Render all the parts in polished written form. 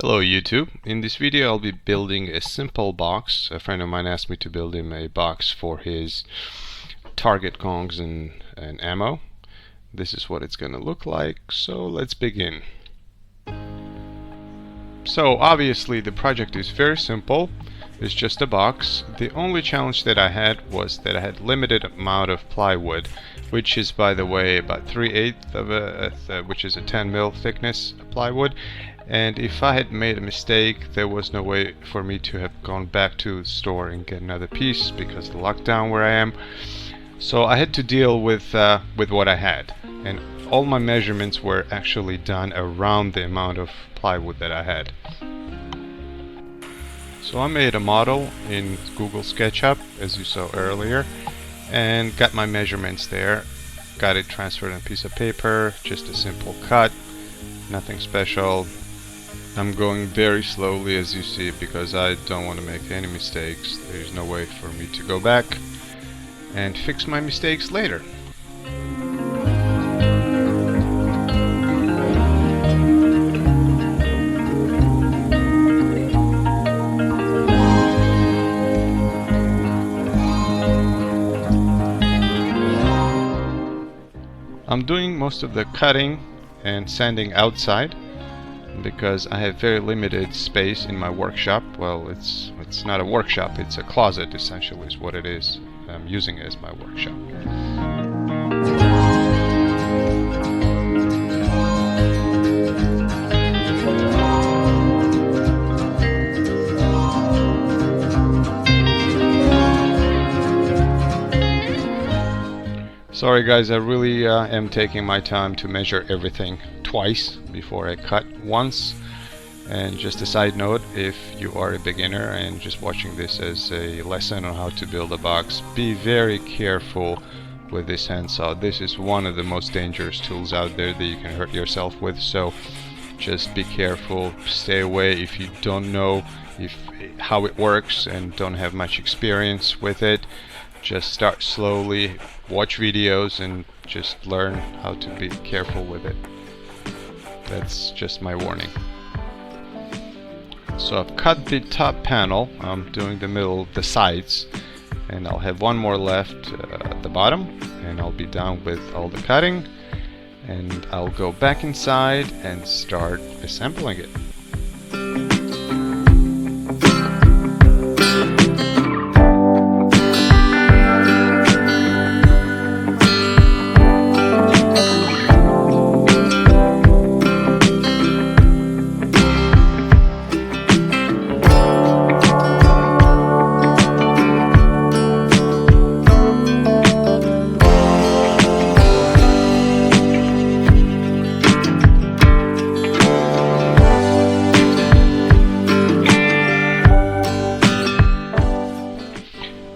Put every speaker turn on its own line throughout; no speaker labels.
Hello YouTube. In this video I'll be building a simple box. A friend of mine asked me to build him a box for his target gongs and ammo. This is what it's gonna look like, so let's begin. So obviously the project is very simple. It's just a box. The only challenge that I had was that I had limited amount of plywood, which is, by the way, about 3/8 of which is a 10 mil thickness plywood. And if I had made a mistake, there was no way for me to have gone back to the store and get another piece because of the lockdown where I am. So I had to deal with what I had, and all my measurements were actually done around the amount of plywood that I had. So I made a model in Google SketchUp, as you saw earlier, and got my measurements there. Got it transferred on a piece of paper, just a simple cut, nothing special. I'm going very slowly, as you see, because I don't want to make any mistakes. There's no way for me to go back and fix my mistakes later. I'm doing most of the cutting and sanding outside because I have very limited space in my workshop. Well, it's not a workshop, it's a closet essentially is what it is. I'm using it as my workshop. Sorry guys, I really am taking my time to measure everything twice before I cut once. And just a side note, if you are a beginner and just watching this as a lesson on how to build a box, be very careful with this handsaw. This is one of the most dangerous tools out there that you can hurt yourself with, so just be careful, stay away if you don't know how it works and don't have much experience with it. Just start slowly, watch videos, and just learn how to be careful with it. That's just my warning. So I've cut the top panel. I'm doing the middle, the sides, and I'll have one more left at the bottom, and I'll be done with all the cutting, and I'll go back inside and start assembling it.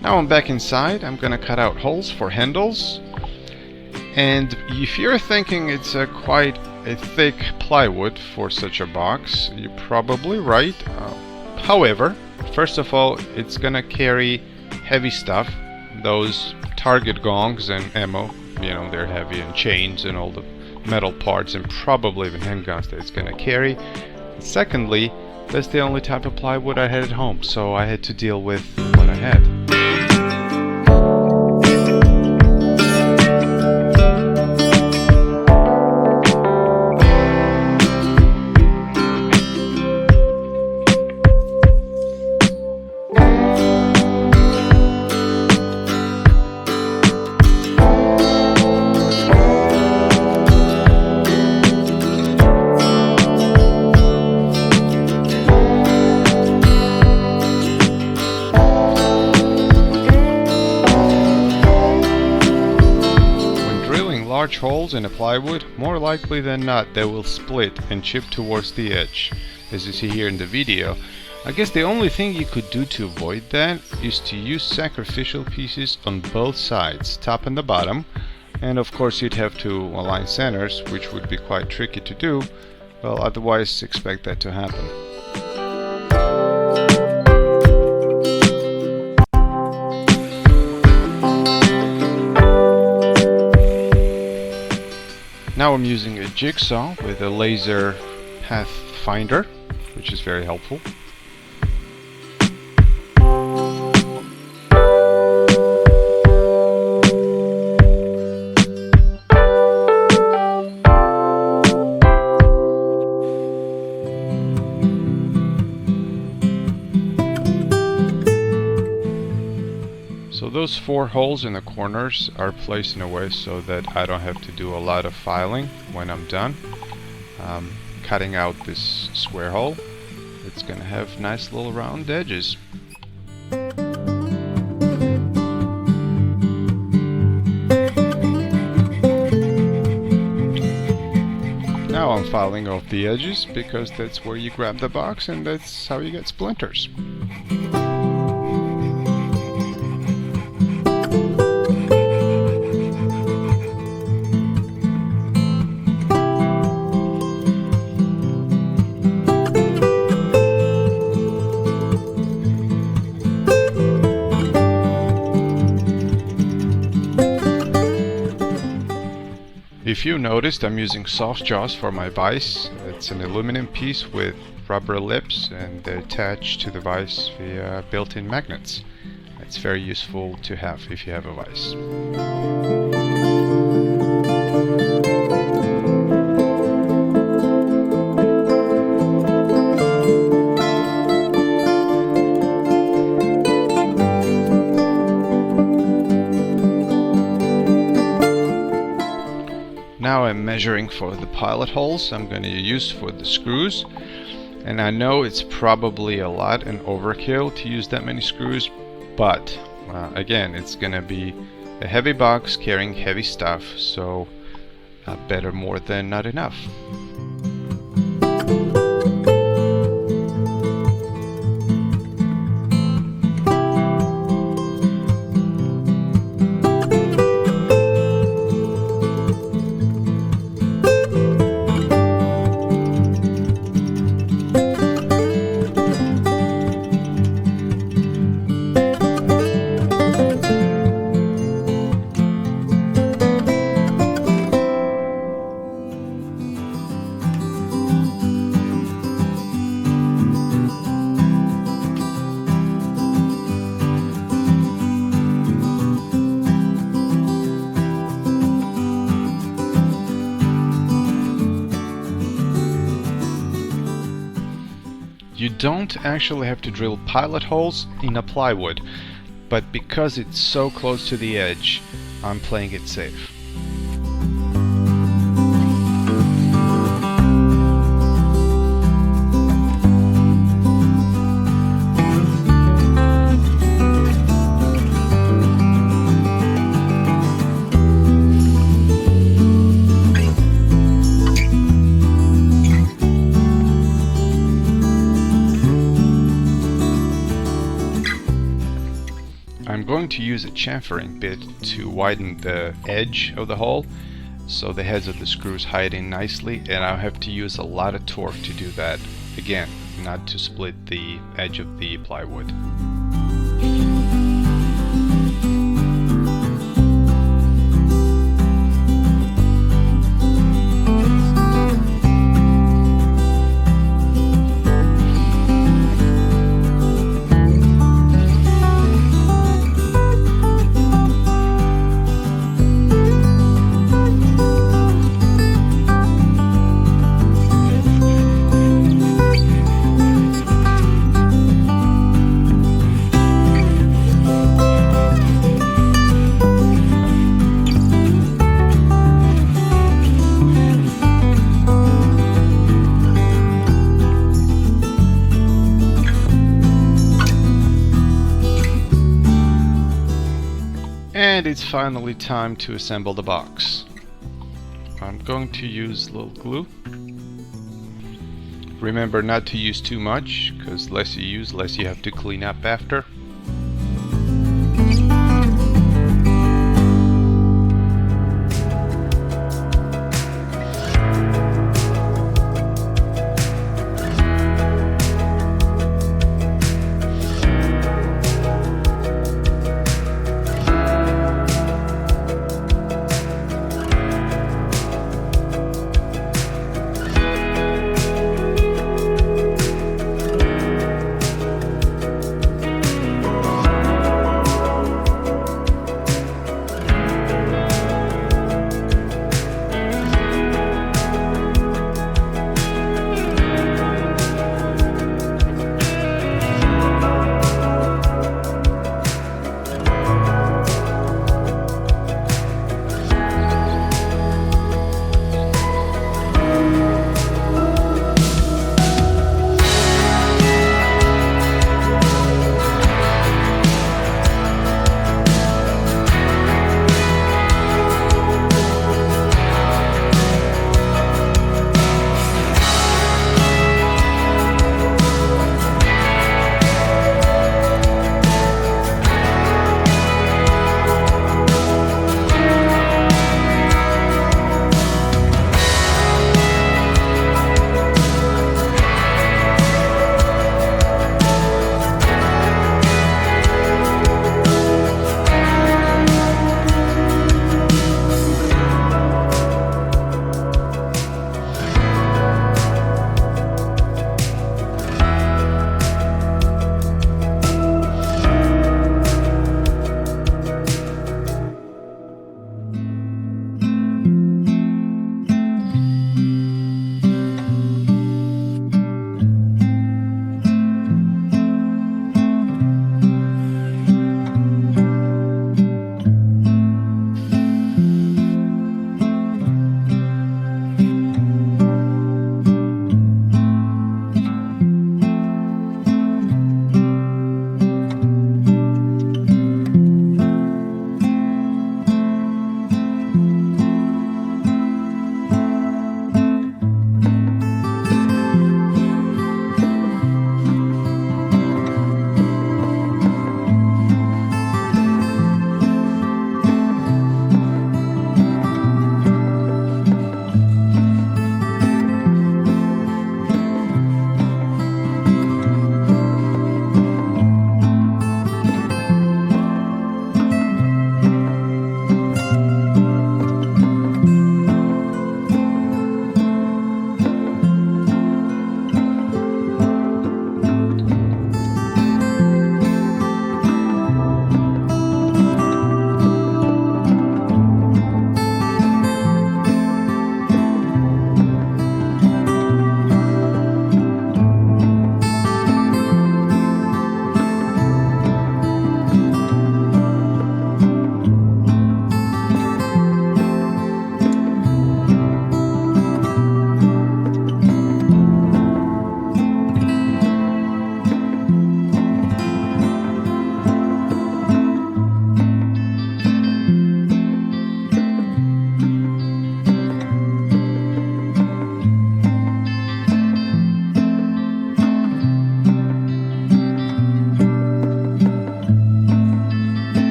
Now I'm back inside. I'm gonna cut out holes for handles, and if you're thinking it's quite a thick plywood for such a box, you're probably right. However, first of all, it's gonna carry heavy stuff. Those target gongs and ammo, you know, they're heavy, and chains and all the metal parts, and probably even handguns that it's gonna carry. Secondly, that's the only type of plywood I had at home, so I had to deal with what I had. Large holes in a plywood, more likely than not they will split and chip towards the edge, as you see here in the video. I guess the only thing you could do to avoid that is to use sacrificial pieces on both sides, top and the bottom, and of course you'd have to align centers, which would be quite tricky to do. Well, otherwise expect that to happen. Now I'm using a jigsaw with a laser pathfinder, which is very helpful. So those 4 holes in the corners are placed in a way so that I don't have to do a lot of filing when I'm done. Cutting out this square hole, it's going to have nice little round edges. Now I'm filing off the edges because that's where you grab the box and that's how you get splinters. If you noticed, I'm using soft jaws for my vise. It's an aluminum piece with rubber lips and they're attached to the vise via built-in magnets. It's very useful to have if you have a vise. Now I'm measuring for the pilot holes I'm going to use for the screws, and I know it's probably a lot and overkill to use that many screws, but again, it's going to be a heavy box carrying heavy stuff, so better more than not enough. You don't actually have to drill pilot holes in a plywood, but because it's so close to the edge, I'm playing it safe. I'm going to use a chamfering bit to widen the edge of the hole so the heads of the screws hide in nicely, and I'll have to use a lot of torque to do that, again, not to split the edge of the plywood. And it's finally time to assemble the box. I'm going to use a little glue. Remember not to use too much, because less you use, less you have to clean up after.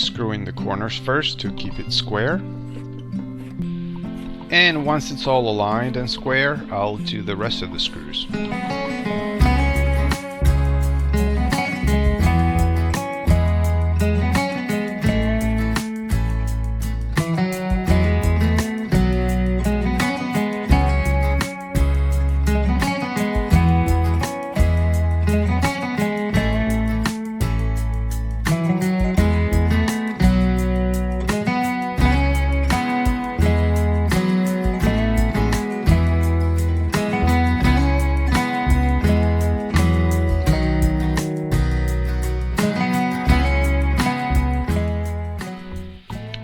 screw in the corners first to keep it square. And once it's all aligned and square, I'll do the rest of the screws.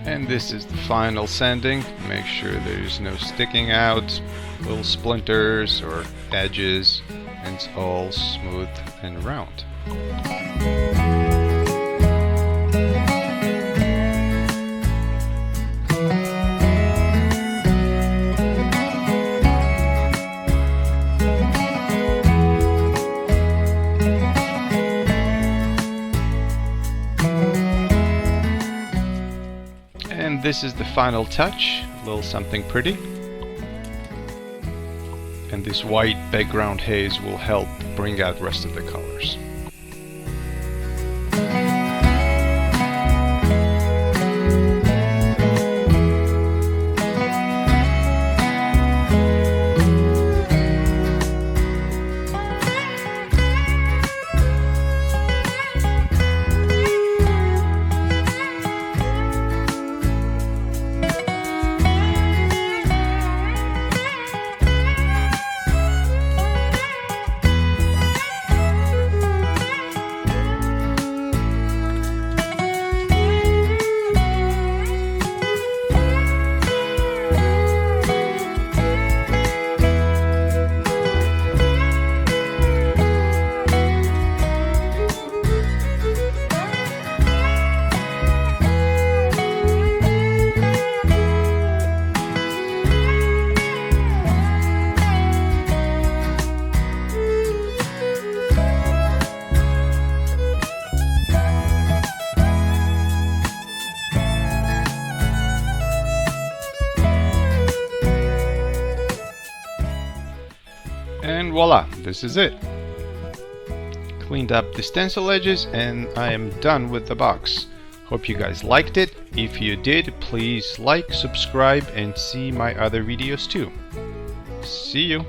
And this is the final sanding. Make sure there's no sticking out, little splinters or edges, and it's all smooth and round. And this is the final touch, a little something pretty. And this white background haze will help bring out the rest of the colors. And voila, this is it. Cleaned up the stencil edges and I am done with the box. Hope you guys liked it. If you did, please like, subscribe, and see my other videos too. See you.